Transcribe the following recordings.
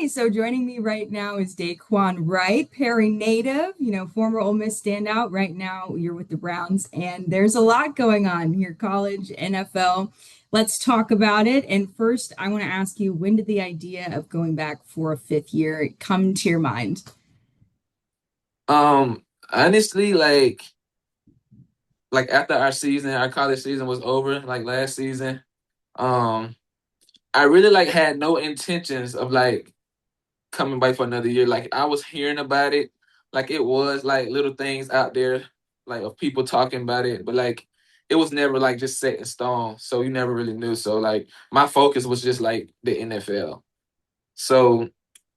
Okay, so joining me right now is Dae'Quan Wright, Perry native, former Ole Miss standout. Right now, you're with the Browns, and there's a lot going on here, college, NFL. Let's talk about it. And first, I want to ask you, when did the idea of going back for a fifth year come to your mind? Honestly, like after our college season was over, like last season, um, I really like had no intentions of like coming back for another year. Like I was hearing about it, like it was like little things out there, like of people talking about it, but like it was never like just set in stone. So you never really knew. So like my focus was just like the NFL. So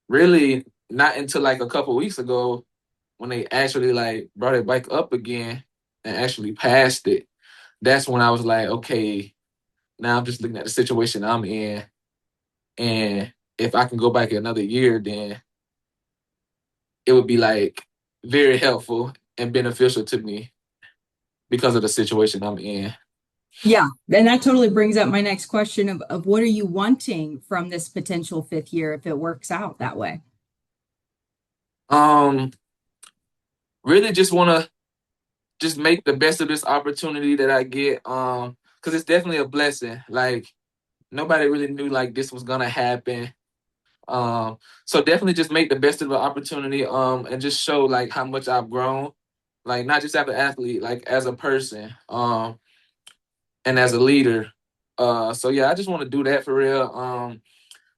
really not until like a couple weeks ago when they actually like brought it back up again and actually passed it, that's when I was like, okay, now I'm just looking at the situation I'm in, and if I can go back another year, then it would be like very helpful and beneficial to me because of the situation I'm in. Yeah, and that totally brings up my next question of what are you wanting from this potential fifth year if it works out that way? Um, Really just want to just make the best of this opportunity that I get. Because it's definitely a blessing. Like nobody really knew like this was gonna happen. So definitely just make the best of the opportunity, and just show like how much I've grown, like not just as an athlete, like as a person, and as a leader. So yeah, I just want to do that for real,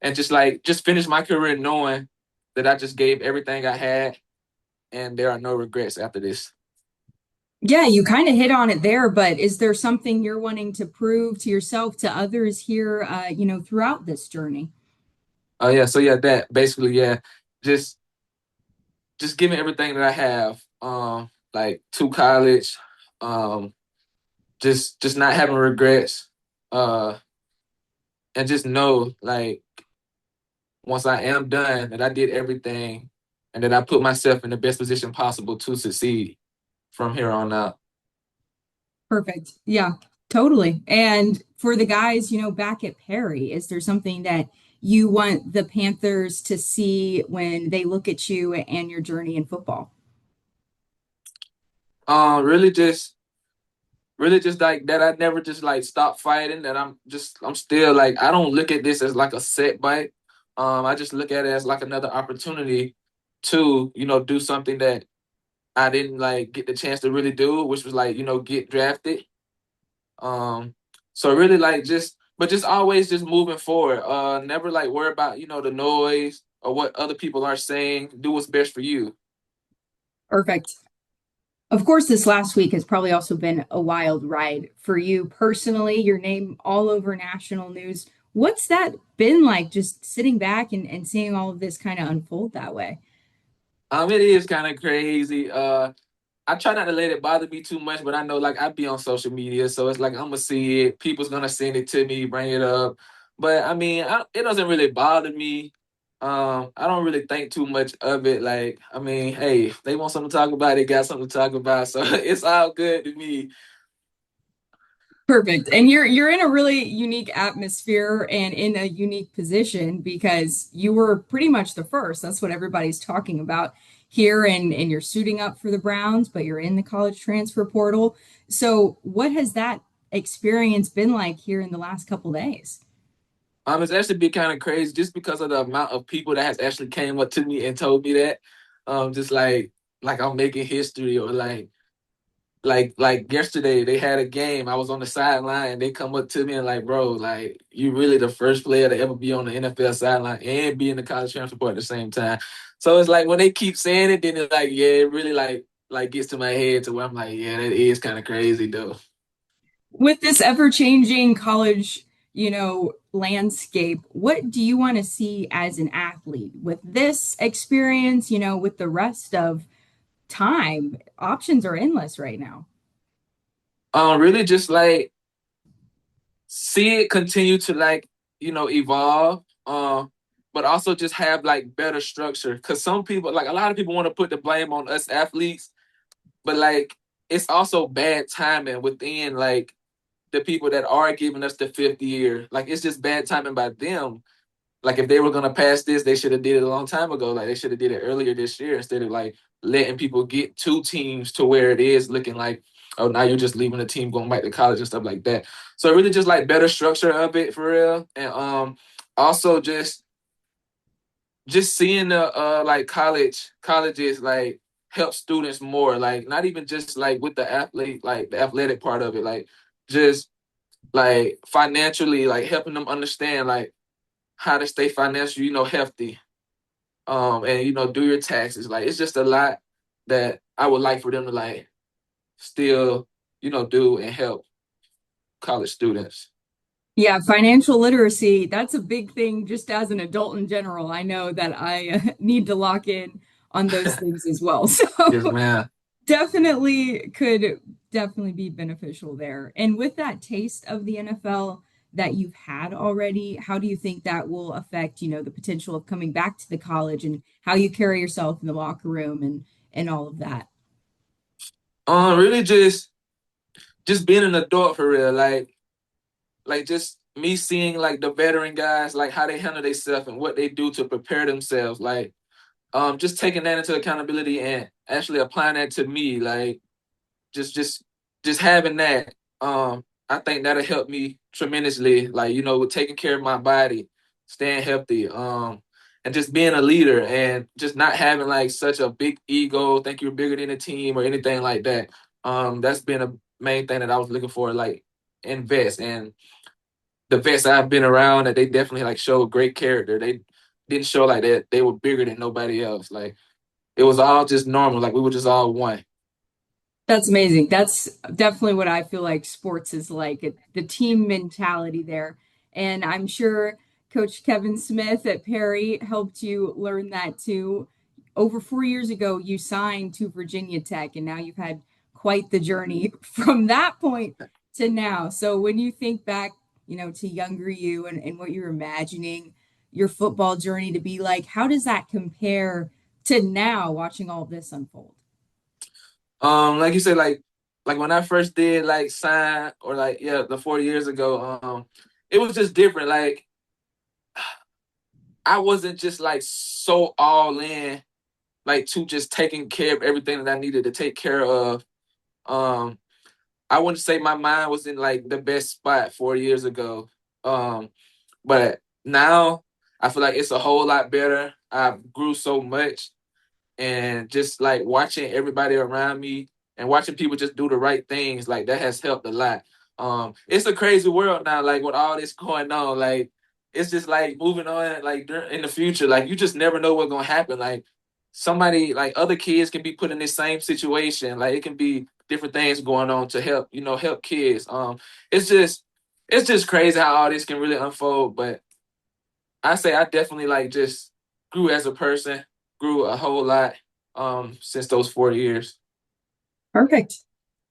and just finish my career knowing that I just gave everything I had, and there are no regrets after this. Yeah, you kind of hit on it there, but is there something you're wanting to prove to yourself, to others here, throughout this journey? Oh yeah, so yeah, that basically yeah, just just giving everything that I have, like to college, um, just not having regrets, uh, and just know like once I am done that I did everything and that I put myself in the best position possible to succeed from here on out. Perfect. Yeah, totally. And for the guys, back at Perry, is there something that you want the Panthers to see when they look at you and your journey in football? Really just like that I never just like stop fighting, that I'm still like I don't look at this as like a setback. I just look at it as like another opportunity to, do something that I didn't like get the chance to really do, which was like, get drafted. Um, so really like just always just moving forward. Never like worry about, the noise or what other people are saying. Do what's best for you. Perfect. Of course, this last week has probably also been a wild ride for you personally, your name all over national news. What's that been like just sitting back and seeing all of this kind of unfold that way? It is kind of crazy. I try not to let it bother me too much, but I know like I be on social media, so it's like I'm gonna see it. People's gonna send it to me, bring it up. But I mean, it doesn't really bother me. I don't really think too much of it. Like, I mean, hey, if they want something to talk about, they got something to talk about, so it's all good to me. Perfect. And you're in a really unique atmosphere and in a unique position because you were pretty much the first. That's what everybody's talking about here and you're suiting up for the Browns, but you're in the college transfer portal. So what has that experience been like here in the last couple days? It's actually been kind of crazy just because of the amount of people that has actually came up to me and told me that. Just like I'm making history, or like yesterday they had a game. I was on the sideline and they come up to me and like, bro, like you really the first player to ever be on the NFL sideline and be in the college transfer portal at the same time. So it's like when they keep saying it, then it's like, yeah, it really like gets to my head to where I'm like, yeah, that is kind of crazy though. With this ever-changing college, landscape, what do you want to see as an athlete with this experience, with the rest of time? Options are endless right now. Really just like see it continue to like, evolve. But also just have like better structure. Cause some people, like a lot of people want to put the blame on us athletes, but like it's also bad timing within like the people that are giving us the fifth year. Like it's just bad timing by them like if they were gonna pass this, they should have did it a long time ago. Like they should have did it earlier this year instead of like letting people get two teams to where it is looking like, oh, now you're just leaving the team going back to college and stuff like that. So really just like better structure of it for real. And also just seeing the like colleges like help students more, like not even just like with the athlete, like the athletic part of it, like just like financially, like helping them understand like how to stay financially, healthy, and do your taxes. Like it's just a lot that I would like for them to like still, do and help college students. Yeah, financial literacy, that's a big thing just as an adult in general. I know that I need to lock in on those things as well. Yes, So man. definitely could definitely be beneficial there. And with that taste of the NFL that you've had already, how do you think that will affect, the potential of coming back to the college and how you carry yourself in the locker room and all of that? Really just being an adult for real, like just me seeing like the veteran guys, like how they handle themselves and what they do to prepare themselves, like just taking that into accountability and actually applying that to me, like just just just having that, I think that'll help me tremendously, like with taking care of my body, staying healthy, and just being a leader and just not having like such a big ego, think you're bigger than the team or anything like that. That's been a main thing that I was looking for, like invest. And the vets I've been around, that they definitely like showed great character. They didn't show like that they were bigger than nobody else. Like it was all just normal. Like we were just all one. That's amazing. That's definitely what I feel like sports is like, the team mentality there. And I'm sure Coach Kevin Smith at Perry helped you learn that too. Over 4 years ago, you signed to Virginia Tech, and now you've had quite the journey from that point to now. So when you think back, to younger you and what you're imagining your football journey to be like, how does that compare to now watching all of this unfold? Like you said, like when I first did like sign, or like yeah, the 4 years ago, it was just different. Like I wasn't just like so all in, like to just taking care of everything that I needed to take care of. Um, I wouldn't say my mind was in like the best spot 4 years ago. But now I feel like it's a whole lot better. I've grew so much, and just like watching everybody around me and watching people just do the right things, like that has helped a lot. It's a crazy world now, like with all this going on, like it's just like moving on, like in the future, like you just never know what's gonna happen. Like somebody, like other kids can be put in this same situation, like it can be different things going on to help, help kids. It's just it's just crazy how all this can really unfold. But I say I definitely like just grew as a person, grew a whole lot since those 4 years. Perfect.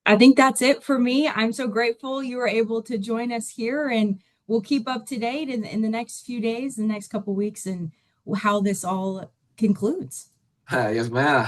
I think that's it for me. I'm so grateful you were able to join us here, and we'll keep up to date in the next few days, the next couple weeks, and how this all concludes. Yes, ma'am.